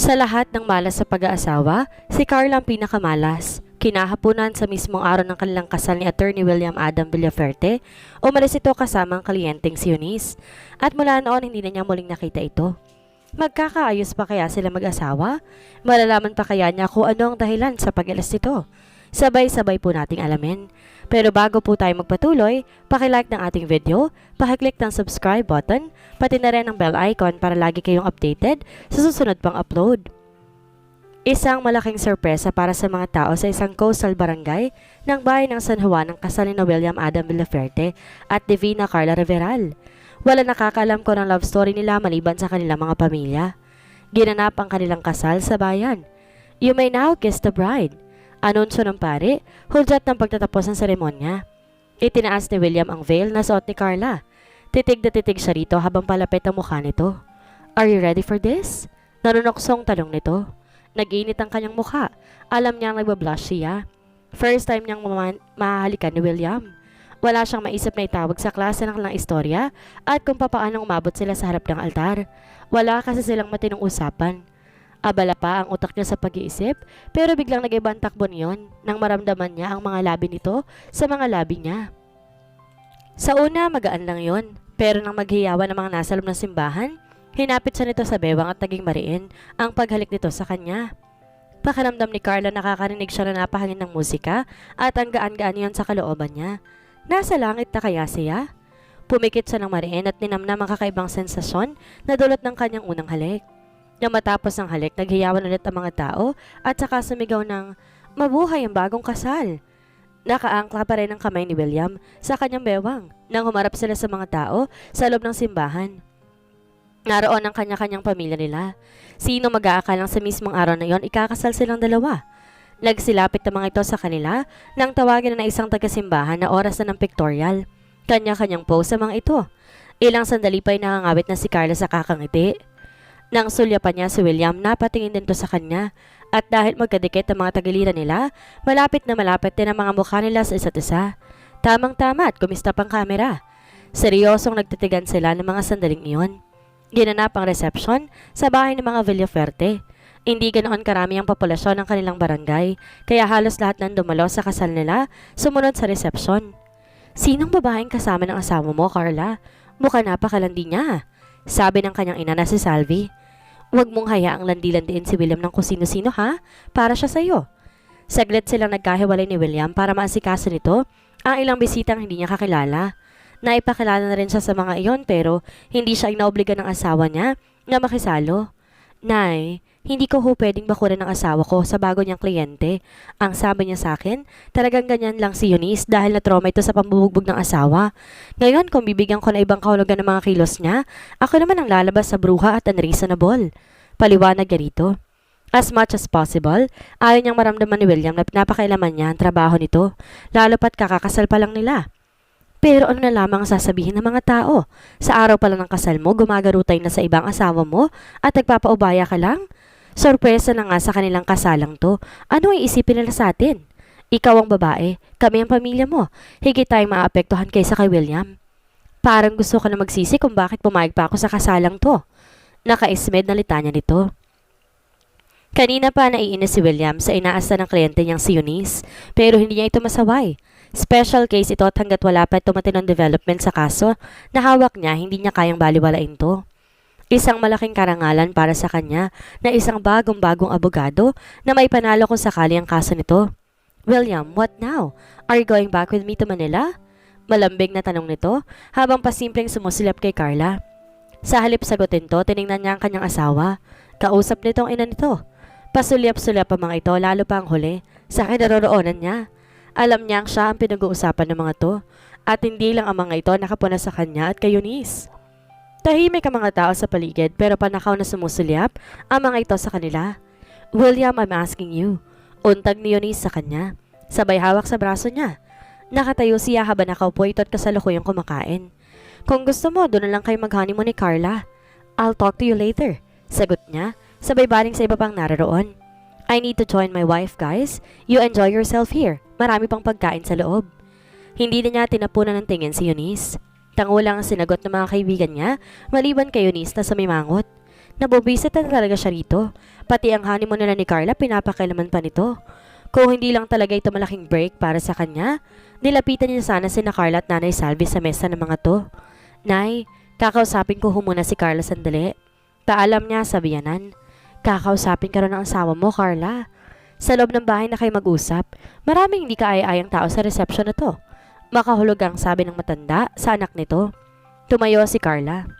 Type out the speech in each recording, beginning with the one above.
Sa lahat ng malas sa pag-aasawa, si Carla ang pinakamalas. Kinahapunan sa mismong araw ng kanilang kasal ni Attorney William Adam Villaferte, umalis ito kasama ang kliyenteng si Eunice. At mula noon hindi na niya muling nakita ito. Magkakaayos pa kaya sila mag-asawa? Malalaman pa kaya niya kung ano ang dahilan sa pag-alis nito? Sabay-sabay po nating alamin. Pero bago po tayo magpatuloy, pakilike ng ating video, pakiclick ng subscribe button, pati na rin ang bell icon para lagi kayong updated sa susunod pang upload. Isang malaking sorpresa para sa mga tao sa isang coastal barangay ng bayan ng San Juan ang kasal ni William Adam Villaferte at Divina Carla Reveral. Wala nakakaalam ko ng love story nila maliban sa kanilang mga pamilya. Ginanap ang kanilang kasal sa bayan. You may now kiss the bride. Anunsyo ng pare, hudyat ng pagtatapos ng seremonya. Itinaas ni William ang veil na suot ni Carla. Titig na titig siya rito habang palapit ang mukha nito. Are you ready for this? Nanunoksong talong nito. Nag-init ang kanyang mukha. Alam niyang nagbablush siya. First time niyang mahahalikan ni William. Wala siyang maisip na itawag sa klase ng kanilang istorya at kung papaano umabot sila sa harap ng altar. Wala kasi silang matinong usapan. Abala pa ang utak niya sa pag-iisip pero biglang nag-iba ang takbo niyon nang maramdaman niya ang mga labi nito sa mga labi niya. Sa una magaan lang yon pero nang maghiyawan ng mga nasa loob ng simbahan, hinapit siya nito sa bewang at naging mariin ang paghalik nito sa kanya. Pakiramdam ni Carla nakakarinig siya na napahangin ng musika at ang gaan-gaan yon sa kalooban niya. Nasa langit na kaya siya? Pumikit siya ng mariin at ninamnam ang kakaibang sensasyon na dulot ng kanyang unang halik. Nang matapos ang halik, naghiyawan ulit ang mga tao at saka sumigaw ng mabuhay ang bagong kasal. Nakaangkla pa rin ang kamay ni William sa kanyang bewang nang humarap sila sa mga tao sa loob ng simbahan. Naroon ang kanya-kanyang pamilya nila. Sino mag-aakalang sa mismong araw na yon ikakasal silang dalawa? Nagsilapit ang mga ito sa kanila nang tawagin na isang taga-simbahan na oras na ng pictorial. Kanya-kanyang pose sa mga ito. Ilang sandali pa'y nakangawit na si Carla sa kakangiti. Nang sulyapan niya si William, napatingin din to sa kanya at dahil magkadikit ang mga tagiliran nila, malapit na malapit din ang mga mukha nila sa isa't isa. Tamang-tama at kumistap ang kamera. Seryosong nagtitigan sila ng mga sandaling iyon. Ginanap ang reception sa bahay ng mga Villaferte. Hindi ganoon karami ang populasyon ng kanilang barangay, kaya halos lahat ng dumalo sa kasal nila sumunod sa reception. Sinong babaeng kasama ng asawa mo, Carla? Mukha napakalandi niya, sabi ng kanyang ina na si Salvi. Huwag mong hayaang landi-landiin si William ng kung sino-sino ha, para siya sa'yo. Saglit silang nagkahiwalay ni William para maasikaso nito ang ilang bisitang hindi niya kakilala. Naipakilala na rin siya sa mga iyon pero hindi siya inaobliga ng asawa niya na makisalo. Nay, hindi ko pwedeng bakuran ng asawa ko sa bago niyang kliyente. Ang sabi niya sa akin, talagang ganyan lang si Eunice dahil na-trauma ito sa pambubugbog ng asawa. Ngayon kung bibigyan ko na ibang kahulugan ng mga kilos niya, ako naman ang lalabas sa bruha at unreasonable. Paliwanag niya rito. As much as possible, ayaw niyang maramdaman ni William na pinapakailaman niya ang trabaho nito, lalo pat kakakasal pa lang nila. Pero ano na lamang sasabihin ng mga tao? Sa araw pa lang ng kasal mo, gumagarutay na sa ibang asawa mo at nagpapaubaya ka lang? Sorpresa na nga sa kanilang kasalang to. Ano ang isipin nila sa atin? Ikaw ang babae, kami ang pamilya mo. Higit tayong maapektuhan kaysa kay William. Parang gusto ka na magsisi kung bakit pumayag pa ako sa kasalang to. Nakaismed na litanya nito. Kanina pa naiinis si William sa inaasa ng kliyente niyang si Eunice, pero hindi niya ito masaway. Special case ito at hanggat wala pa ito matinong development sa kaso na hawak niya, hindi niya kayang baliwalain to. Isang malaking karangalan para sa kanya na isang bagong-bagong abogado na may panalo kung sakali ang kaso nito. William, what now? Are you going back with me to Manila? Malambing na tanong nito habang pasimpleng sumusilap kay Carla. Sa halip sagutin to, tiningnan niya ang kanyang asawa. Kausap nitong ina nito. Pasulyap-sulyap ang mga ito lalo pa ang huli sa kinaroroonan niya. Alam niyang siya ang pinag-uusapan ng mga to at hindi lang ang mga ito nakapuna sa kanya at kay Eunice. Tahimik ang mga tao sa paligid pero panakaw na sumusulyap ang mga ito sa kanila. William, I'm asking you. Untag ni Eunice sa kanya. Sabay hawak sa braso niya. Nakatayo siya habang nakaupo ito at kasalukuyang kumakain. Kung gusto mo, doon na lang kayo mag-honeymoon ni Carla. I'll talk to you later. Sagot niya, sabay baling sa iba pang naroon. I need to join my wife, guys. You enjoy yourself here. Marami pang pagkain sa loob. Hindi na niya tinapunan ng tingin si Eunice. Tango lang ang sinagot ng mga kaibigan niya, maliban kay Eunice na sumimangot. Nabubisit na talaga siya rito. Pati ang honeymoon nila ni Carla, pinapakailaman pa nito. Kung hindi lang talaga ito malaking break para sa kanya, nilapitan niya sana sina Carla at Nanay Salvi sa mesa ng mga to. Nay, kakausapin ko muna si Carla sandali. Paalam niya sa biyanan. Kakausapin ka rin ng asawa mo, Carla. Sa loob ng bahay na kayo mag-usap, maraming hindi kaaya-ayang tao sa reception na to. Makahulog ang sabi ng matanda sa anak nito. Tumayo si Carla.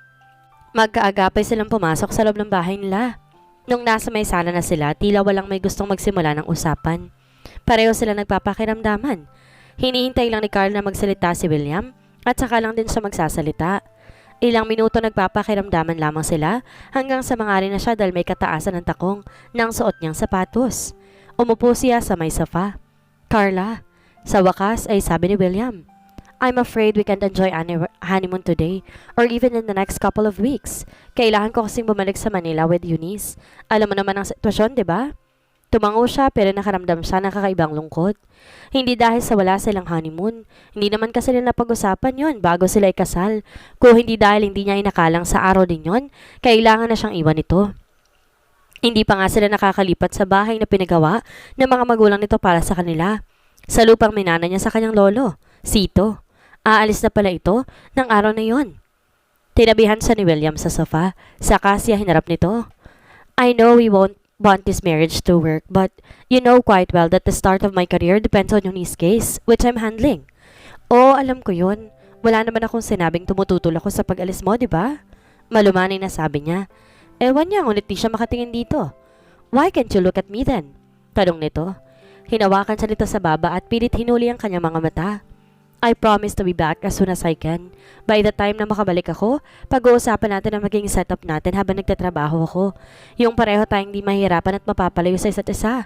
Magkaagapay silang pumasok sa loob ng bahay nila. Nung nasa may sala na sila, tila walang may gustong magsimula ng usapan. Pareho sila nagpapakiramdaman. Hinihintay lang ni Carl na magsalita si William at saka lang din siya magsasalita. Ilang minuto nagpapakiramdaman lamang sila hanggang sa mangari na siya dahil may kataasan ng takong ng suot niyang sapatos. Umupo siya sa may sofa. Carla, sa wakas ay sabi ni William, I'm afraid we can't enjoy honeymoon today or even in the next couple of weeks. Kailangan ko kasing bumalik sa Manila with Eunice. Alam mo naman ang sitwasyon, di ba? Tumango siya pero nakaramdam siya ng kakaibang lungkot. Hindi dahil sa wala silang honeymoon. Hindi naman kasi nila napag-usapan yon bago sila ikasal. Kung hindi dahil hindi niya inakalang sa araw din yon, kailangan na siyang iwan ito. Hindi pa nga sila nakakalipat sa bahay na pinagawa ng mga magulang nito para sa kanila. Sa lupang minana niya sa kanyang lolo, Sito. Aalis na pala ito ng araw na yon. Tinabihan siya ni William sa sofa, saka siya hinarap nito. I know we won't want this marriage to work, but you know quite well that the start of my career depends on your niece case, which I'm handling. Oo, alam ko yun. Wala naman akong sinabing tumututol ako sa pag-alis mo, di ba? Malumanay na sabi niya. Ewan niya, ngunit di siya makatingin dito. Why can't you look at me then? Tanong nito. Hinawakan siya nito sa baba at pilit hinuli ang kanyang mga mata. I promise to be back as soon as I can. By the time na makabalik ako, pag-uusapan natin ang magiging setup natin habang nagtatrabaho ako. Yung pareho tayong di mahirapan at mapapalayo sa isa't isa.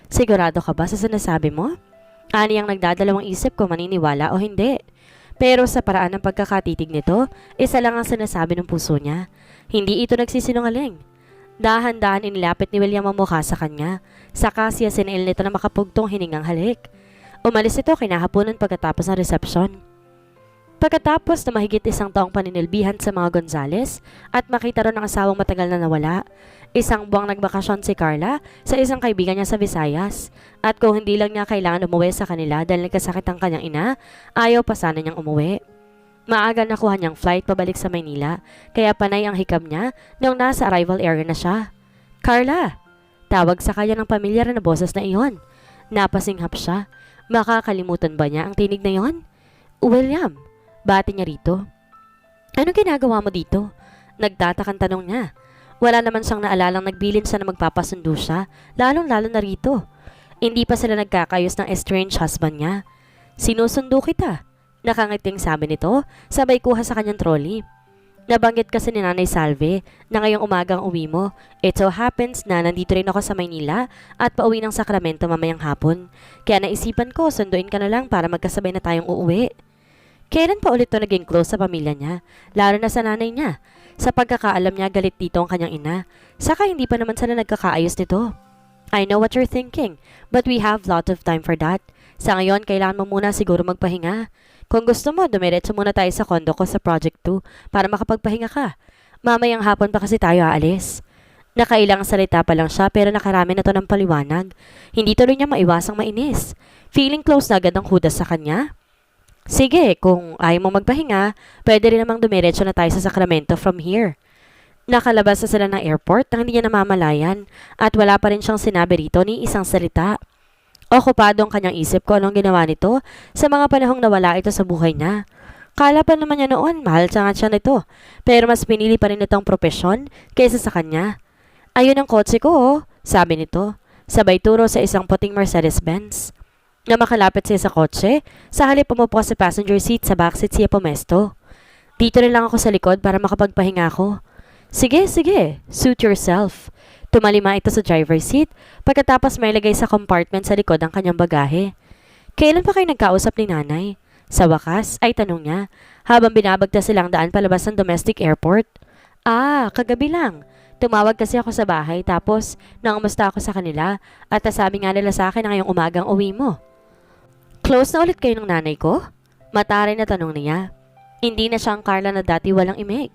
Sigurado ka ba sa sinasabi mo? Ani ang nagdadalawang isip kung maniniwala o hindi. Pero sa paraan ng pagkakatitig nito, isa lang ang sinasabi ng puso niya. Hindi ito nagsisinungaling. Dahan-dahan inilapit ni William ang mukha sa kanya. Saka siya sinail nito na makapugtong hiningang halik. Umalis ito kinahaponan pagkatapos ng resepsyon. Pagkatapos na mahigit isang taong paninilbihan sa mga Gonzales at makita ron ang asawang matagal na nawala, isang buwang nagbakasyon si Carla sa isang kaibigan niya sa Visayas. At kung hindi lang niya kailangan umuwi sa kanila dahil nagkasakit ang kanyang ina, ayaw pa sana niyang umuwi. Maaga nakuha niyang flight pabalik sa Maynila, kaya panay ang hikab niya noong nasa arrival area na siya. Carla! Tawag sa kanya ng pamilyar na boses na iyon. Napasinghap siya. Makakalimutan ba niya ang tinig na yon? William, bati niya rito. Anong ginagawa mo dito? Nagtatakang tanong niya. Wala naman siyang naalalang nagbilin siya na magpapasundo siya, lalong-lalo na rito. Hindi pa sila nagkakayos ng estranged husband niya. Sinusundo kita. Nakangiting sabi nito, sabay kuha sa kanyang trolley. Nabanggit kasi ni Nanay Salve na ngayong umagang uwi mo. It so happens na nandito rin ako sa Maynila at pauwi ng Sacramento mamayang hapon. Kaya naisipan ko, sunduin ka na lang para magkasabay na tayong uuwi. Kailan pa ulit to naging close sa pamilya niya, lalo na sa nanay niya. Sa pagkakaalam niya, galit dito ang kanyang ina. Saka hindi pa naman sila nagkakaayos nito. I know what you're thinking, but we have lot of time for that. Sa ngayon, kailangan mo muna siguro magpahinga. Kung gusto mo, dumiretso muna tayo sa kondo ko sa Project 2 para makapagpahinga ka. Mamayang hapon pa kasi tayo aalis. Nakailang salita pa lang siya pero nakarami na to ng paliwanag. Hindi tuloy niya maiwasang mainis. Feeling close na agad ang Judas sa kanya. Sige, kung ayaw mo magpahinga, pwede rin namang dumiretso na tayo sa Sacramento from here. Nakalabas na sila ng airport nang hindi niya namamalayan at wala pa rin siyang sinabi rito ni isang salita. Okupado ang kanyang isip ko anong ginawa nito sa mga panahong nawala ito sa buhay niya. Kala pa naman niya noon, mahal siya nito. Pero mas pinili pa rin itong propesyon kaysa sa kanya. Ayun ang kotse ko oh, sabi nito. Sabay turo sa isang puting Mercedes-Benz. Na makalapit siya sa kotse, sa halip umupo sa passenger seat sa backseat siya pumesto. Dito na lang ako sa likod para makapagpahinga ako. Sige, suit yourself. Tumalima ito sa driver's seat pagkatapos may lagay sa compartment sa likod ang kanyang bagahe. Kailan pa kayo nagkausap ni nanay? Sa wakas ay tanong niya habang binabagtas silang daan palabas ng domestic airport. Kagabi lang. Tumawag kasi ako sa bahay tapos nangamusta ako sa kanila at nasabi nga nila sa akin na ngayong umagang uwi mo. Close na ulit kayo ng nanay ko? Mataray na tanong niya. Hindi na siya ang Carla na dati walang imig.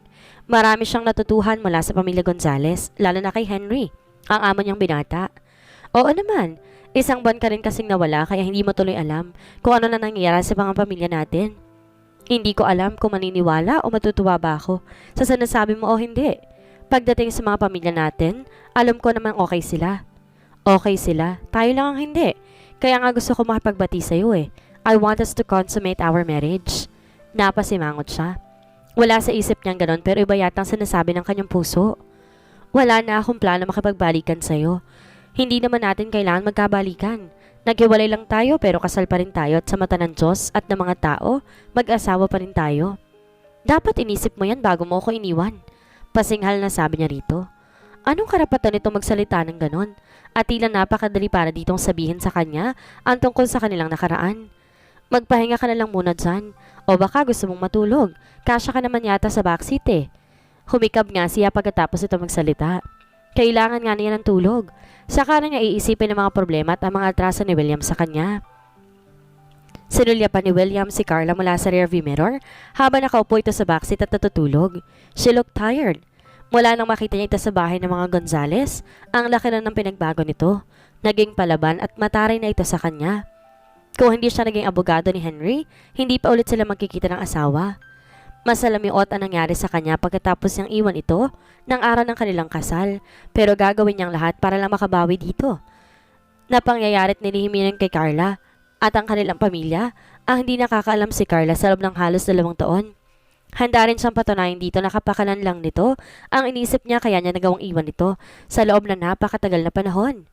Marami siyang natutuhan mula sa pamilya Gonzales, lalo na kay Henry, ang amo niyang binata. Oo naman, isang buwan ka rin kasing nawala kaya hindi mo tuloy alam kung ano na nangyayari sa mga pamilya natin. Hindi ko alam kung maniniwala o matutuwa ba ako sa sinasabi mo o hindi. Pagdating sa mga pamilya natin, alam ko naman okay sila. Okay sila, tayo lang ang hindi. Kaya nga gusto ko makipagbati sa'yo eh. I want us to consummate our marriage. Napasimangot siya. Wala sa isip niyang ganon pero iba yatang sinasabi ng kanyang puso. Wala na akong plano makipagbalikan sa'yo. Hindi naman natin kailangan magkabalikan. Naghiwalay lang tayo pero kasal pa rin tayo at sa mata ng Diyos at ng mga tao, mag-asawa pa rin tayo. Dapat inisip mo yan bago mo ako iniwan. Pasinghal na sabi niya rito. Anong karapatan nito magsalita ng ganon? At tila napakadali para ditong sabihin sa kanya ang tungkol sa kanilang nakaraan. Magpahinga ka na lang muna dyan. O baka gusto mong matulog. Kasya ka naman yata sa backseat eh. Humikab nga siya pagkatapos ito magsalita. Kailangan nga niya ng tulog. Saka na niya iisipin ang mga problema at ang mga atraso ni William sa kanya. Sinulya pa ni William si Carla mula sa rearview mirror habang nakaupo ito sa backseat at natutulog. She looked tired. Mula nang makita niya ito sa bahay ng mga Gonzales, ang laki na ng pinagbago nito. Naging palaban at mataray na ito sa kanya. Kung hindi siya naging abogado ni Henry, hindi pa ulit sila magkikita ng asawa. Masalamiot ang nangyari sa kanya pagkatapos niyang iwan ito ng araw ng kanilang kasal, pero gagawin niyang lahat para lang makabawi dito. Napangyayari't nilihim kay Carla at ang kanilang pamilya ang hindi nakakaalam si Carla sa loob ng halos 2 taon. Handa rin siyang patunayan dito na kapakanan lang nito ang inisip niya kaya niya nagawang iwan ito sa loob ng napakatagal na panahon.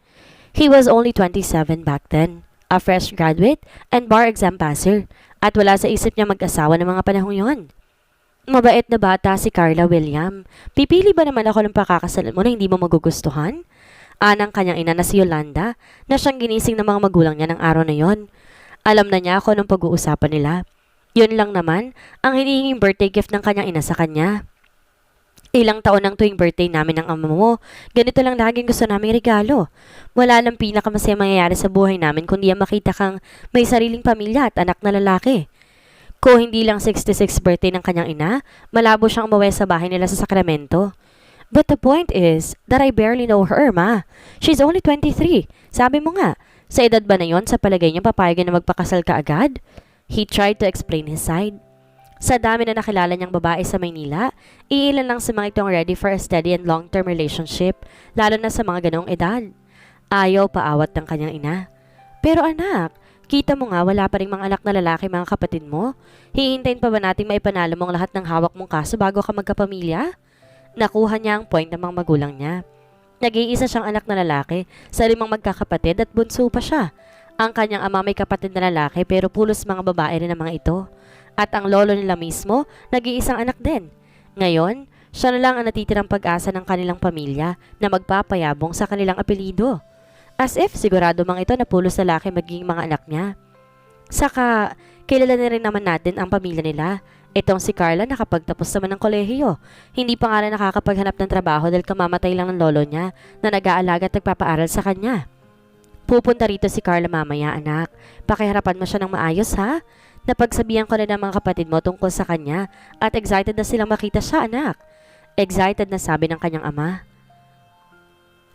He was only 27 back then, a fresh graduate and bar exam passer, at wala sa isip niya mag-asawa ng mga panahong yon. Mabait na bata si Carla, William. Pipili ba naman ako ng pakakasalan mo na hindi mo magugustuhan? Anang kanyang ina na si Yolanda na siyang ginising ng mga magulang niya ng araw na yon. Alam na niya ako nung pag-uusapan nila. Yun lang naman ang hinihinging birthday gift ng kanyang ina sa kanya. Ilang taon ng tuwing birthday namin ng ama mo, ganito lang laging gusto naming regalo. Wala nang pinakamasaya mangyayari sa buhay namin kundi ang makita kang may sariling pamilya at anak na lalaki. Kung hindi lang 66th birthday ng kanyang ina, malabo siyang umuwi sa bahay nila sa Sacramento. But the point is that I barely know her, ma. She's only 23. Sabi mo nga, sa edad ba na yon sa palagay niya papayagan na magpakasal ka agad? He tried to explain his side. Sa dami na nakilala niyang babae sa Maynila, iilan lang sa mga itong ready for a steady and long-term relationship, lalo na sa mga ganong edad. Ayaw paawat ng kanyang ina. Pero anak, kita mo nga wala pa ring mga anak na lalaki mga kapatid mo. Hihintayin pa ba nating maipanalo mong lahat ng hawak mong kaso bago ka magkapamilya? Nakuha niya ang point ng mga magulang niya. Nag-iisa siyang anak na lalaki sa 5 magkakapatid at bunso pa siya. Ang kanyang ama may kapatid na lalaki pero pulos mga babae rin ang mga ito. At ang lolo nila mismo, nag-iisang anak din. Ngayon, siya na lang ang natitirang pag-asa ng kanilang pamilya na magpapayabong sa kanilang apelido. As if sigurado mang ito na pulos lalaki magiging mga anak niya. Saka, kilala na rin naman natin ang pamilya nila. Itong si Carla nakapagtapos naman ng kolehiyo. Hindi pa nga na nakakapaghanap ng trabaho dahil kamamatay lang ng lolo niya na nag-aalaga at nagpapaaral sa kanya. Pupunta rito si Carla mamaya, anak. Pakiharapan mo siya ng maayos, ha? Napagsabihan ko na ng mga kapatid mo tungkol sa kanya at excited na silang makita siya, anak. Excited na sabi ng kanyang ama.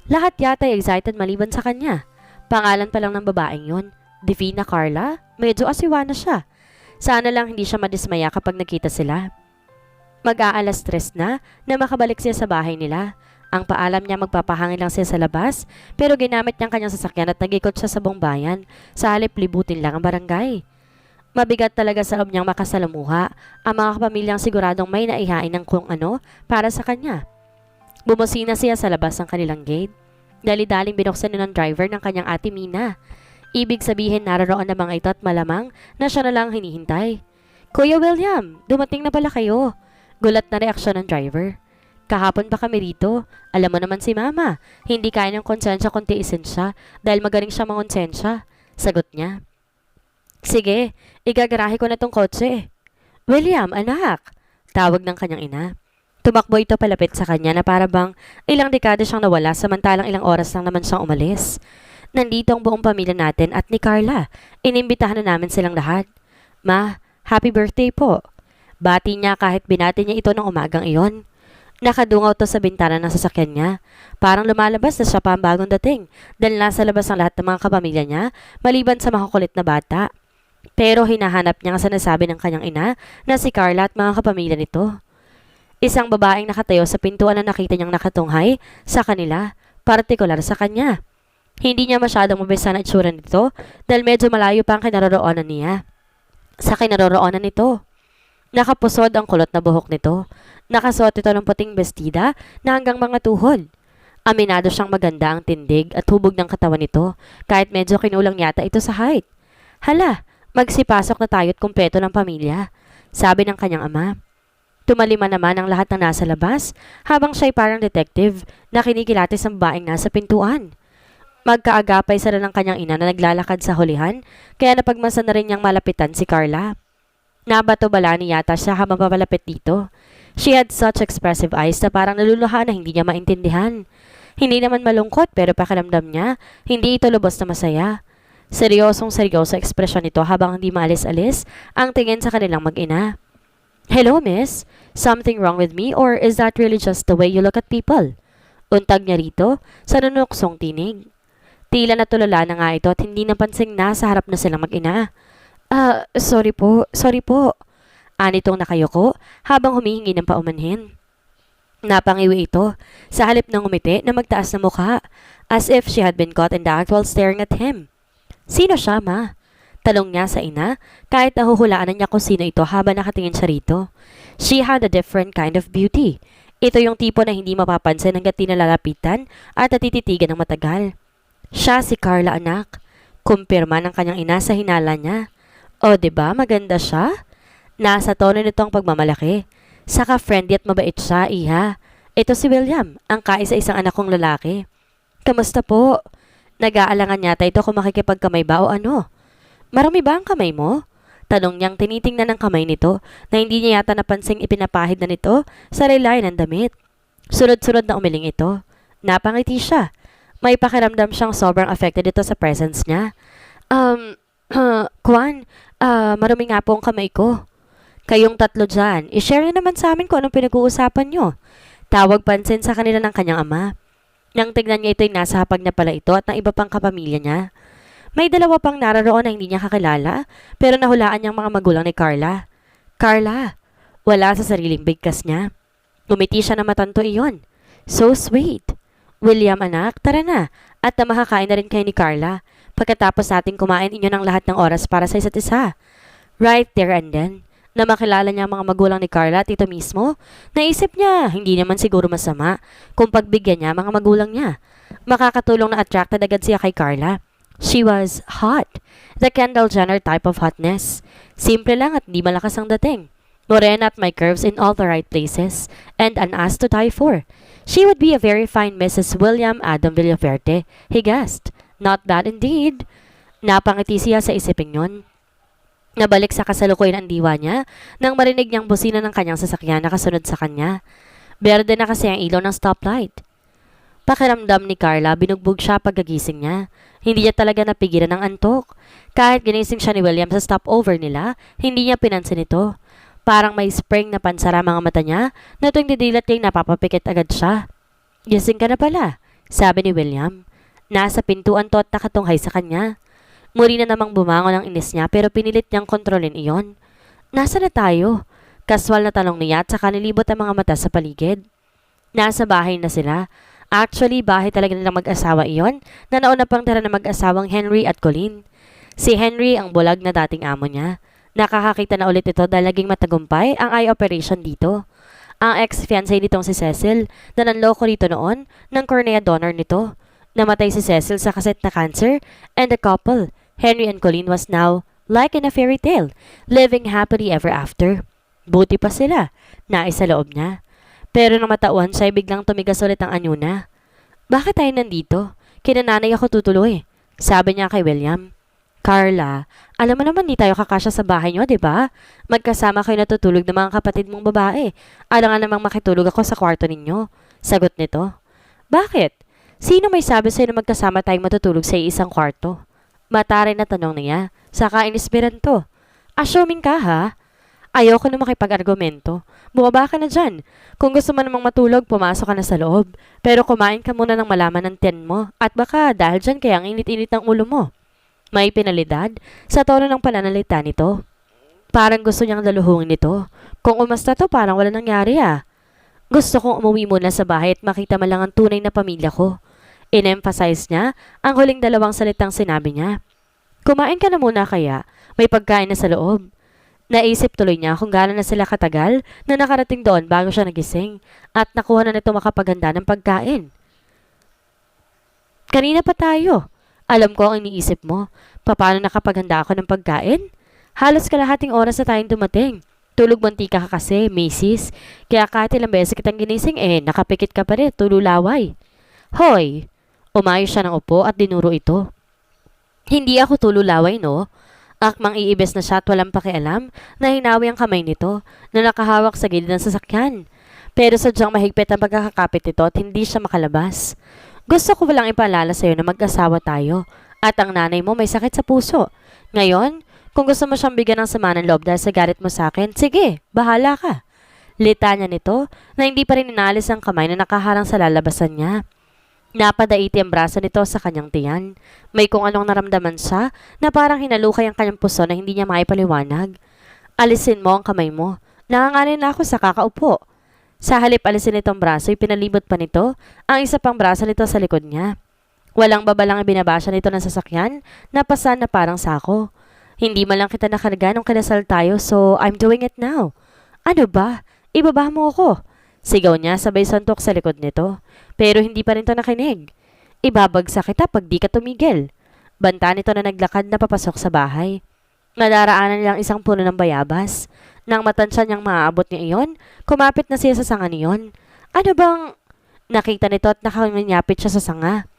Lahat yata ay excited maliban sa kanya. Pangalan pa lang ng babaeng yun, Divina Carla. Medyo asiwa na siya. Sana lang hindi siya madismaya kapag nakita sila. Mag-aalas 3 na makabalik siya sa bahay nila. Ang paalam niya magpapahangin lang siya sa labas pero ginamit niyang kanyang sasakyan at nag-ikot siya sa buong bayan sa halip libutin lang ang barangay. Mabigat talaga sa loob niyang makasalamuha ang mga kapamilyang siguradong may naihain ng kung ano para sa kanya. Bumusina siya sa labas ng kanilang gate. Dali-daling binuksan ng driver ng kanyang ate Mina. Ibig sabihin naroon na mga ito at malamang na siya na lang hinihintay. Kuya William, dumating na pala kayo. Gulat na reaksyon ng driver. Kahapon pa kami rito. Alam mo naman si mama, hindi kaya ng konsensya kung tiisin siya dahil magaling siya mangonsensya. Sagot niya. Sige, igagarahe ko na tong kotse. William, anak, tawag ng kanyang ina. Tumakbo ito palapit sa kanya na para bang ilang dekada siyang nawala samantalang ilang oras lang naman siyang umalis. Nandito ang buong pamilya natin at ni Carla. Inimbitahan na namin silang lahat. Ma, happy birthday po. Bati niya kahit binati niya ito ng umagang iyon. Nakadungaw to sa bintana ng sasakyan niya. Parang lumalabas na siya pa ang bagong dating dahil nasa labas ang lahat ng mga kapamilya niya maliban sa makukulit na bata. Pero hinahanap niya ang sinasabi ng kanyang ina na si Carla at mga kapamilya nito. Isang babaeng nakatayo sa pintuan na nakita niyang nakatunghay sa kanila, partikular sa kanya. Hindi niya masyadong mabisa na itsura nito dahil medyo malayo pa ang kinaroroonan niya. Sa kinaroroonan nito, nakapusod ang kulot na buhok nito. Nakasuot ito ng puting bestida na hanggang mga tuhod. Aminado siyang maganda ang tindig at hubog ng katawan nito kahit medyo kinulang yata ito sa height. Hala, magsipasok na tayo't kumpleto ng pamilya, sabi ng kanyang ama. Tumalima naman ang lahat ng nasa labas habang siya'y parang detective na kinikilatis ang babaeng nasa pintuan. Magkaagapay sila ng kanyang ina na naglalakad sa hulihan kaya napagmasan na rin niyang malapitan si Carla. Nabato-bala ni yata siya habang papalapit dito. She had such expressive eyes na parang naluluha na hindi niya maintindihan. Hindi naman malungkot pero pakiramdam niya, hindi ito lubos na masaya. Seryosong-seryoso ekspresyon nito habang hindi maalis-alis ang tingin sa kanilang mag-ina. Hello, miss? Something wrong with me or is that really just the way you look at people? Untag niya rito sa nunuksong tinig. Tila natulala na nga ito at hindi napansing nasa harap na silang mag-ina. Sorry po. Anitong nakayoko habang humihingi ng paumanhin. Napangiwi ito sa halip ng umiti na magtaas na mukha as if she had been caught in the act while staring at him. Sino siya, ma? Talong niya sa ina kahit nahuhulaan na niya kung sino ito habang nakatingin siya rito. She had a different kind of beauty. Ito yung tipo na hindi mapapansin hanggat di nalalapitan at natititigan ng matagal. Siya si Carla, anak. Kumpirma ng kanyang ina sa hinala niya. O, diba maganda siya? Nasa tono nito ang pagmamalaki. Saka friendly at mabait siya, iha. Ito si William, ang kaisa-isang anak kong lalaki. Kamusta po? Nag-aalangan yata ito kung makikipagkamay ba o ano. Marami ba ang kamay mo? Tanong niyang tinitingnan ng kamay nito na hindi niya yata napansing ipinapahid na nito sa relay ng damit. Sunod-sunod na umiling ito. Napangiti siya. May pakiramdam siyang sobrang affected ito sa presence niya. Kwan, marami nga po ang kamay ko. Kayong tatlo dyan, ishare niyo naman sa amin kung anong pinag-uusapan niyo. Tawag pansin sa kanila ng kanyang ama. Nang tignan niya ito'y nasa hapag na pala ito at ng iba pang kapamilya niya. May dalawa pang naroroon na hindi niya kakilala pero nahulaan niyang mga magulang ni Carla. Carla, wala sa sariling bigkas niya. Ngumiti siya na matanto iyon. So sweet. William, anak, tara na at makakain na rin kayo ni Carla. Pagkatapos natin kumain inyo ng lahat ng oras para sa isa't isa. Right there and then, na makilala niya ang mga magulang ni Carla at ito mismo, naisip niya hindi naman siguro masama kung pagbigyan niya mga magulang niya. Makakatulong na attracted agad siya kay Carla. She was hot, the Kendall Jenner type of hotness. Simple lang at di malakas ang dating. Morena at may curves in all the right places, and an ass to die for. She would be a very fine Mrs. William Adam Villaverde, he guessed. Not bad indeed. Napangiti siya sa isiping yun. Nabalik sa kasalukuyan ang diwa niya nang marinig niyang busina ng kanyang sasakyan na kasunod sa kanya. Berde na kasi ang ilaw ng stoplight. Pakiramdam ni Carla, binugbog siya pagkagising niya. Hindi niya talaga napigilan ng antok. Kahit ginising siya ni William sa stopover nila, hindi niya pinansin ito. Parang may spring na pansara mga mata niya na tuwing didilat niyang napapapikit agad siya. Gising ka na pala, sabi ni William. Nasa pintuan to at nakatunghay sa kanya. Muli na namang bumangon ang inis niya pero pinilit niyang kontrolin iyon. Nasa na tayo? Kaswal na tanong niya at saka nilibot ang mga mata sa paligid. Nasa bahay na sila. Actually, bahay talaga nilang mag-asawa iyon na nauna pang tara na mag-asawang Henry at Colleen. Si Henry ang bulag na dating amo niya. Nakakakita na ulit ito dahil naging matagumpay ang eye operation dito. Ang ex-fiancé nitong si Cecil na nanloko rito noon ng cornea donor nito. Namatay si Cecil sa kaset na cancer and the couple, Henry and Colleen, was now like in a fairy tale, living happily ever after. Buti pa sila, nais sa loob niya. Pero nang matauhan siya, biglang tumigas ulit ang anyo na. Bakit tayo nandito? Kinananay ako tutuloy, sabi niya kay William. Carla, alam mo naman di tayo kakasya sa bahay niyo, di ba? Magkasama kayo natutulog ng mga kapatid mong babae. Alangan namang makitulog ako sa kwarto ninyo. Sagot nito. Bakit? Sino may sabi sa'yo na magkasama tayong matutulog sa isang kwarto? Mataray na tanong niya. Saka inisbiran to. Assuming ka ha? Ayoko na makipag-argumento. Bumaba ka na dyan. Kung gusto mo namang matulog, pumasok ka na sa loob. Pero kumain ka muna ng malaman ng tiyan mo. At baka dahil dyan kaya ang init-init ng ulo mo. May pinalidad sa tono ng pananalita nito. Parang gusto niyang laluhungin nito. Kung umasta to, parang wala nangyari ah. Gusto kong umuwi muna sa bahay at makita man lang ang tunay na pamilya ko. In-emphasize niya ang huling dalawang salitang sinabi niya. Kumain ka na muna kaya, may pagkain na sa loob. Naisip tuloy niya kung gaano na sila katagal na nakarating doon bago siya nagising at nakuha na nito makapaghanda ng pagkain. Kanina pa tayo. Alam ko ang iniisip mo. Paano nakapaghanda ako ng pagkain? Halos kalahating oras na tayong dumating. Tulog mantika ka kasi, Macy's. Kaya kahit ilang beses kitang ginising nakapikit ka pa rin, tululaway. Hoy! Umayos siya ng upo at dinuro ito. Hindi ako tululaway, no? Akmang iibes na siya at walang pakialam na hinawi ang kamay nito na nakahawak sa gilid ng sasakyan. Pero sadyang mahigpit ang pagkakakapit nito at hindi siya makalabas. Gusto ko walang ipaalala sa'yo na mag-asawa tayo at ang nanay mo may sakit sa puso. Ngayon, kung gusto mo siyang bigyan ng sama ng loob dahil sa galit mo sa akin, sige, bahala ka. Litanya nito na hindi pa rin inalis ang kamay na nakaharang sa lalabasan niya. Napadaiti ang braso nito sa kanyang tiyan. May kung anong naramdaman siya na parang hinalukay ang kanyang puso na hindi niya maipaliwanag. Alisin mo ang kamay mo. Nanganganin na ako sa kakaupo. Sa halip alisin nitong braso, ipinalibot pa nito ang isa pang braso nito sa likod niya. Walang babalang ibinabasya nito ng sasakyan na pasan na parang sako. Hindi man lang kita nakarga nung kinasal tayo, so I'm doing it now. Ano ba? Ibaba mo ako. Sigaw niya sabay santok sa likod nito. Pero hindi pa rin to nakinig. Ibabagsak kita pag di ka tumigil. Banta nito na naglakad na papasok sa bahay. Nadaraanan nilang isang puno ng bayabas. Nang matansya niyang maaabot niya iyon, kumapit na siya sa sanga niyon. Ano bang... Nakita nito at nakanganyapit siya sa sanga.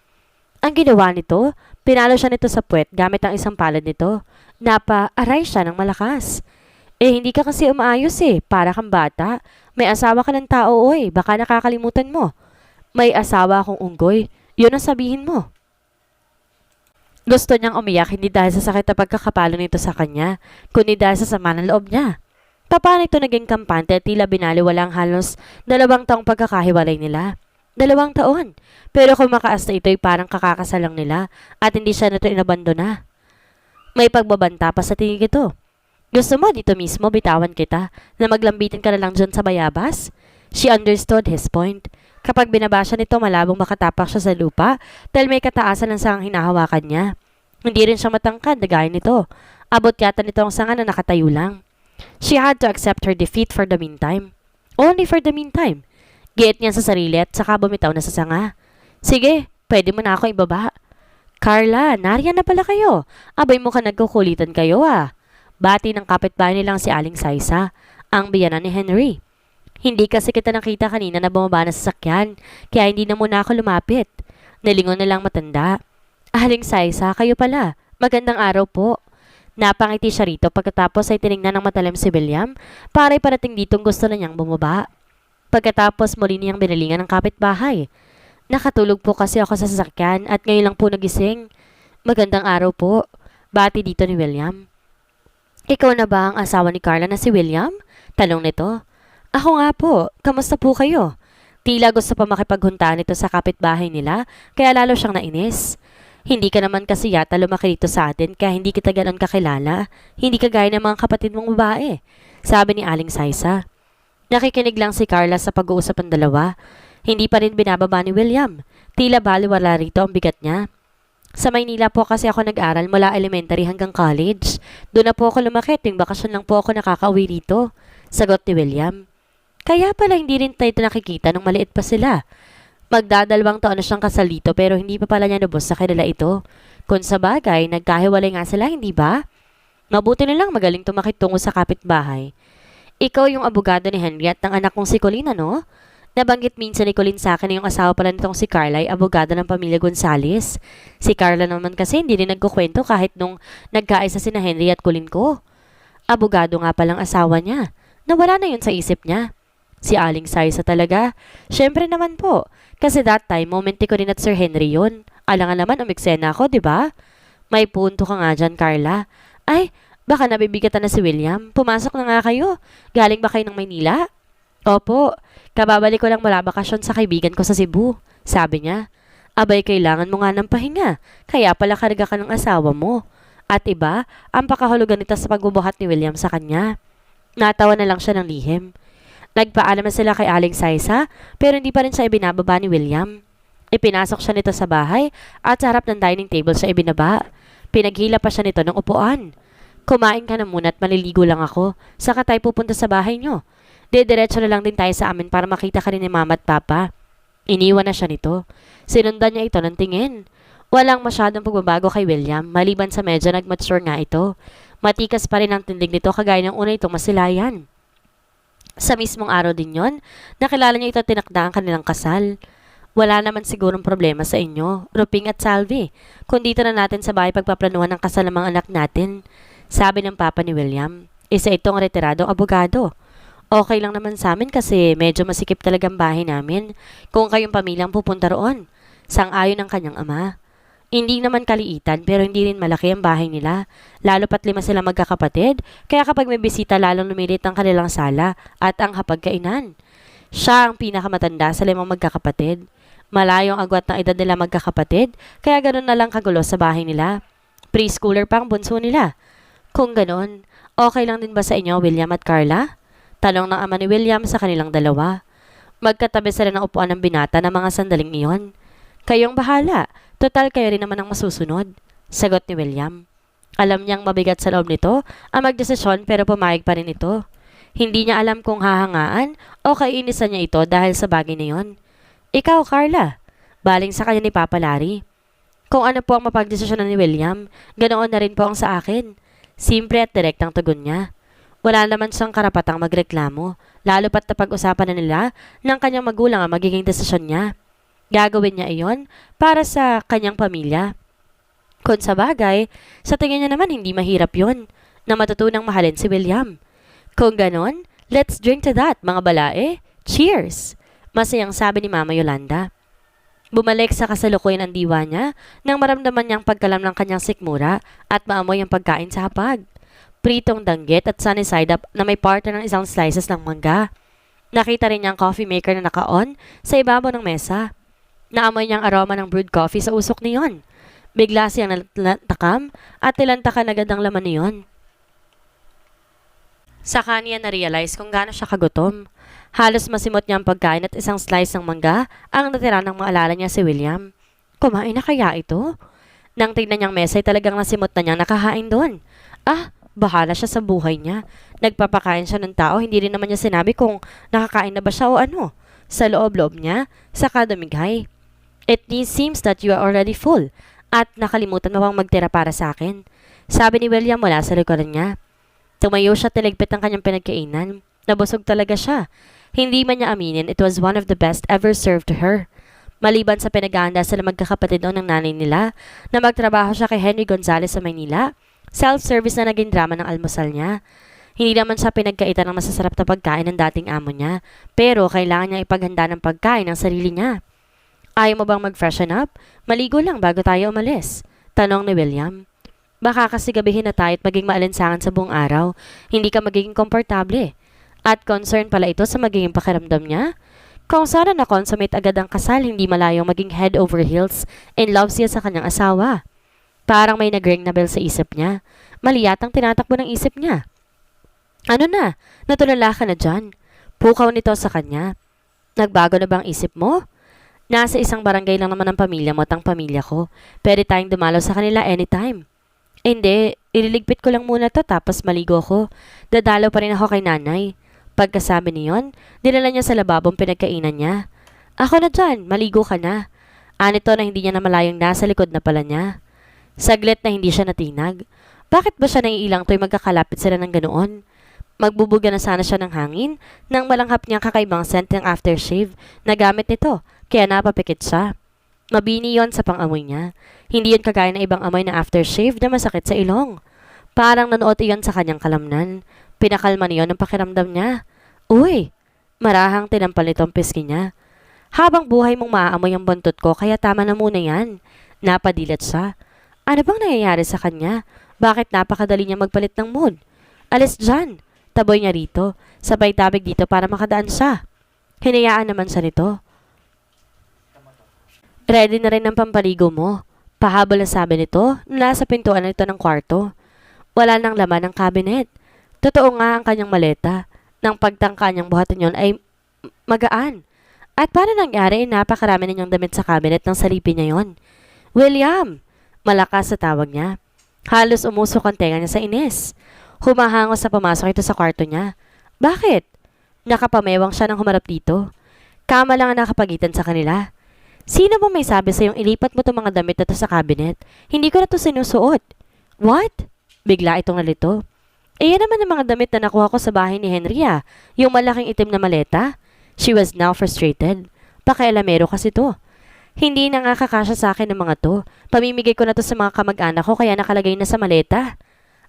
Ang ginawa nito, pinalo siya nito sa puwet gamit ang isang palad nito. Napa-aray siya ng malakas. Hindi ka kasi umaayos para kang bata. May asawa ka ng tao baka nakakalimutan mo. May asawa akong unggoy, yun ang sabihin mo. Gusto niyang umiyak hindi dahil sa sakit na pagkakapalo nito sa kanya, kundi dahil sa sama ng loob niya. Paano ito naging kampante at tila binaliwala ang halos 2 taong pagkakahiwalay nila. 2 taon. Pero kung makaas na ito'y parang kakakasalang nila at hindi siya na ito inabandona. May pagbabanta pa sa tingin ito. Gusto mo dito mismo bitawan kita na maglambitin ka na lang dyan sa bayabas? She understood his point. Kapag binabasya nito, malabong makatapak siya sa lupa dahil may kataasan ng sangang hinahawakan niya. Hindi rin siya matangkad na gaya nito. Abot yata nito ang sanga na nakatayo lang. She had to accept her defeat for the meantime. Only for the meantime. Giit niya sa sarili at saka bumitaw na sa sanga. Sige, pwede mo na ako ibaba. Carla, nariyan na pala kayo. Abay mo ka nagkukulitan kayo Bati ng kapitbahay nilang si Aling Saisa, ang biyanan ni Henry. Hindi kasi kita nakita kanina na bumaba na sa sasakyan, kaya hindi na muna ako lumapit. Nalingon na lang matanda. Aling Saisa, kayo pala. Magandang araw po. Napangiti siya rito pagkatapos ay tinignan ng matalim si William para iparating ditong gusto na niyang bumaba. Pagkatapos muli niyang binalingan ng kapitbahay. Nakatulog po kasi ako sa sasakyan at ngayon lang po nagising. Magandang araw po. Bati dito ni William. Ikaw na ba ang asawa ni Carla na si William? Tanong nito. Ako nga po. Kamusta po kayo? Tila gusto pa makipaghuntaan nito sa kapitbahay nila, kaya lalo siyang nainis. Hindi ka naman kasi yata lumaki dito sa atin kaya hindi kita ganon kakilala. Hindi ka gaya ng mga kapatid mong babae, sabi ni Aling Saisa. Nakikinig lang si Carla sa pag-uusap ng dalawa. Hindi pa rin binababa ni William. Tila baliwala rito ang bigat niya. Sa Maynila po kasi ako nag-aral mula elementary hanggang college. Doon na po ako lumaki, tuwing bakasyon lang po ako nakakauwi rito. Sagot ni William. Kaya pala hindi rin tayo nakikita nung maliit pa sila. Magdadalawang taon na siyang kasal dito pero hindi pa pala niya nubos sa kanila ito. Kung sa bagay, nagkahiwalay nga sila, hindi ba? Mabuti na lang magaling tumakit tungo sa kapitbahay. Ikaw yung abogado ni Henry at ng anak kong si Colleen, ano? Nabanggit minsan ni Colleen sa akin na yung asawa pala nitong si Carla ay abogado ng pamilya Gonzales. Si Carla naman kasi hindi rin nagkukwento kahit nung nagkaisa sina Henry at Colleen ko. Abogado nga palang asawa niya. Nawala na yun sa isip niya. Si Aling Saisa talaga. Siyempre naman po. Kasi that time, momenti ko rin at Sir Henry yun. Alangan naman umiksena ako, di ba? May punto ka nga dyan, Carla. Ay, Baka nabibigatan na si William. Pumasok na nga kayo. Galing ba kayo ng Maynila? Opo, kababalik ko lang mula bakasyon sa kaibigan ko sa Cebu. Sabi niya, abay kailangan mo nga ng pahinga. Kaya pala karga ka ng asawa mo. At iba, ang pakahulugan nito sa pagbubuhat ni William sa kanya. Natawa na lang siya ng lihim. Nagpaalam na sila kay Aling Saisa, pero hindi pa rin siya ibinababa ni William. Ipinasok siya nito sa bahay at sa harap ng dining table siya ibinaba. Pinaghila pa siya nito ng upuan. Kumain ka na muna at maliligo lang ako. Saka tayo pupunta sa bahay niyo. Diretso na lang din tayo sa amin para makita ka rin ni Mama at Papa. Iniwan na siya nito. Sinundan niya ito ng tingin. Walang masyadong pagbabago kay William, maliban sa medyo nag-mature nga ito. Matikas pa rin ang tindig nito kagaya ng una itong masilayan. Sa mismong araw din yon, nakilala niya ito at tinakda ang kanilang kasal. Wala naman sigurong problema sa inyo, Ruping at Salvi, kung dito na natin sa bahay pagpaplanuhan ng kasal ng mga anak natin, sabi ng papa ni William. Isa itong retiradong abogado. Okay lang naman sa amin kasi medyo masikip talagang bahay namin kung kayong pamilyang pupunta roon, sang-ayon ng kanyang ama. Hindi naman kaliitan pero hindi rin malaki ang bahay nila, lalo pat 5 sila magkakapatid, kaya kapag may bisita lalong lumilit ang kanilang sala at ang hapagkainan. Siya ang pinakamatanda sa 5 magkakapatid. Malayong agwat ng edad nila magkakapatid, kaya ganoon na lang kagulo sa bahay nila. Preschooler pa ang bunso nila. Kung ganoon, okay lang din ba sa inyo William at Carla? Tanong ng ama ni William sa kanilang dalawa. Magkatabi sila ng upuan ng binata ng mga sandaling iyon. Kayong bahala. Total kayo rin naman ang masusunod, sagot ni William. Alam niyang mabigat sa loob nito ang magdesisyon pero pumayag pa rin ito. Hindi niya alam kung hahangaan o kainisan niya ito dahil sa bagay na yon. Ikaw, Carla, baling sa kanya ni Papa Larry. Kung ano po ang mapagdesisyonan ni William, ganoon na rin po ang sa akin. Simple at direktang tugon niya. Wala naman siyang karapatang magreklamo, lalo pat napag-usapan na nila ng kanyang magulang ang magiging desisyon niya. Gagawin niya iyon para sa kanyang pamilya. Kung sa bagay, sa tingin niya naman hindi mahirap yon na matutunang mahalin si William. Kung ganon, let's drink to that, mga balae. Cheers! Masayang sabi ni Mama Yolanda. Bumalik sa kasalukuyan ang diwa niya nang maramdaman niyang pagkalam ng kanyang sikmura at maamoy ang pagkain sa hapag. Pritong danggit at sunny side up na may partner ng isang slices ng mangga. Nakita rin niyang coffee maker na naka-on sa ibabaw ng mesa. Naamoy niyang aroma ng brewed coffee sa usok niyon. Bigla siyang natakam at tilantakan agad ang laman niyon. Saka niya na-realize kung gaano siya kagutom. Halos masimot niya ang pagkain at isang slice ng mangga ang natira ng maalala niya si William. Kumain na kaya ito? Nang tignan niyang mesa ay talagang nasimot na niyang nakahain doon. Bahala siya sa buhay niya. Nagpapakain siya ng tao, hindi rin naman niya sinabi kung nakakain na ba siya o ano. Sa loob-loob niya, saka dumighay. It seems that you are already full at nakalimutan mo bang magtira para sa akin, sabi ni William mula sa likuran niya. Tumayo siya at niligpit ang kanyang pinagkainan. Nabusog talaga siya. Hindi man niya aminin, it was one of the best ever served to her. Maliban sa pinag-aanda sila magkakapatid noon ng nanay nila na magtrabaho siya kay Henry Gonzalez sa Maynila, self-service na naging drama ng almusal niya. Hindi naman siya pinagkaitan ng masasarap na pagkain ng dating amo niya, pero kailangan niya ipaghanda ng pagkain ng sarili niya. Ayaw mo bang mag-freshen up? Maligo lang bago tayo umalis, tanong ni William. Baka kasi gabihin na tayo at maging maalinsangan sa buong araw, hindi ka magiging komportable. At concern pala ito sa magiging pakiramdam niya? Kung sana na-consummate agad ang kasal, hindi malayong maging head over heels in love siya sa kanyang asawa. Parang may nag-ring na bell sa isip niya. Mali yatang tinatakbo ng isip niya. Ano na? Natulala ka na dyan. Pukaw nito sa kanya. Nagbago na ba ang isip mo? Nasa isang barangay lang naman ang pamilya mo at ang pamilya ko. Pwede tayong dumalaw sa kanila anytime. Hindi, ililigpit ko lang muna to tapos maligo ko. Dadalaw pa rin ako kay nanay. Pagkasabi niyon, dinala niya sa lababong pinagkainan niya. Ako na dyan, maligo ka na. Anito na hindi niya na malayong nasa likod na pala niya. Saglit na hindi siya natinag. Bakit ba siya naiilang to'y magkakalapit sila ng ganoon? Magbubuga na sana siya ng hangin nang malanghap niyang kakaibang scent ng aftershave na gamit nito, kaya napapikit siya. Mabini yon sa pang-amoy niya. Hindi yon kagaya ng ibang amoy na aftershave na masakit sa ilong. Parang nanood iyon sa kanyang kalamnan. Pinakalma niyon ang pakiramdam niya. Uy! Marahang tinampal nito ang pisngi niya. Habang buhay mong maaamoy ang buntot ko, kaya tama na muna yan. Napadilat siya. Ano bang nangyayari sa kanya? Bakit napakadali niya magpalit ng mood? Alis dyan! Taboy niya rito. Sabay tabig dito para makadaan siya. Hinayaan naman siya nito. Ready na rin ang pampaligo mo. Pahabol na sabi nito, nasa pintuan nito ng kwarto. Wala nang laman ng cabinet. Totoo nga ang kanyang maleta. Nang pagtangka niyang buhatin yon ay magaan. At paano nangyari, napakarami ninyong damit sa cabinet ng salipin niya yon. William! Malakas sa tawag niya. Halos umusok ang tenga niya sa inis. Humahangos sa pumasok ito sa kwarto niya. Bakit? Nakapamewang siya nang humarap dito. Kama lang ang nakapagitan sa kanila. Sino mo may sabi sa yung ilipat mo itong mga damit na to sa cabinet? Hindi ko na to sinusuot. What? Bigla itong nalito. Yan naman ang mga damit na nakuha ko sa bahay ni Henry. Yung malaking itim na maleta. She was now frustrated. Pakialamero kasi to. Hindi na nga kakasya sa akin ng mga to. Pamimigay ko na to sa mga kamag-anak ko kaya nakalagay na sa maleta.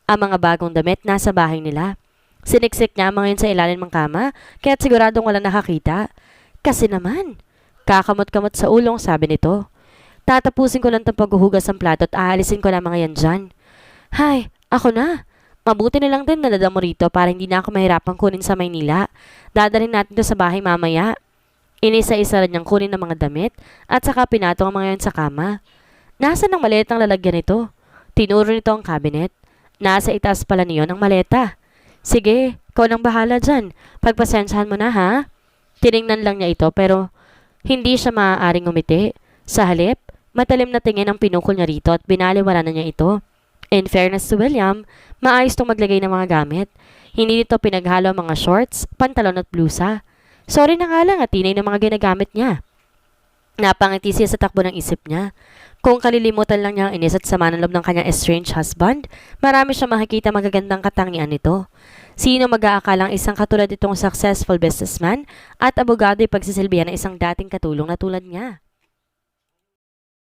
Ang mga bagong damit nasa bahay nila. Siniksik niya mga yun sa ilalim ng kama kaya't siguradong walang nakakita. Kasi naman, kakamot-kamot sa ulong sabi nito. Tatapusin ko lang itong paghuhugas ng plato at aalisin ko na mga yan dyan. Hay, ako na. Mabuti na lang din nadada mo rito para hindi na ako mahirapang kunin sa Maynila. Dadalhin natin to sa bahay mamaya. Inisa-isa rin niyang kunin ng mga damit at saka pinatong ang mga yan sa kama. Nasaan ang maletang lalagyan nito? Tinuro nito ang cabinet. Nasa itaas pala niyon ang maleta. Sige, ikaw nang bahala dyan. Pagpasensyahan mo na ha. Tiningnan lang niya ito pero hindi siya maaaring umiti. Sa halip, matalim na tingin ang pinukol niya rito at binaliwala na niya ito. In fairness to William, maayos itong maglagay ng mga gamit. Hindi nito pinaghalo ang mga shorts, pantalon at blusa. Sorry na nga lang at tinay ng mga ginagamit niya. Napangiti siya sa takbo ng isip niya. Kung kalilimutan lang niya ang inis at sama ng loob ng kanyang estranged husband, marami siya makikita magagandang katangian nito. Sino mag-aakalang isang katulad itong successful businessman at abogado ay pagsisilbihan ng isang dating katulong na tulad niya?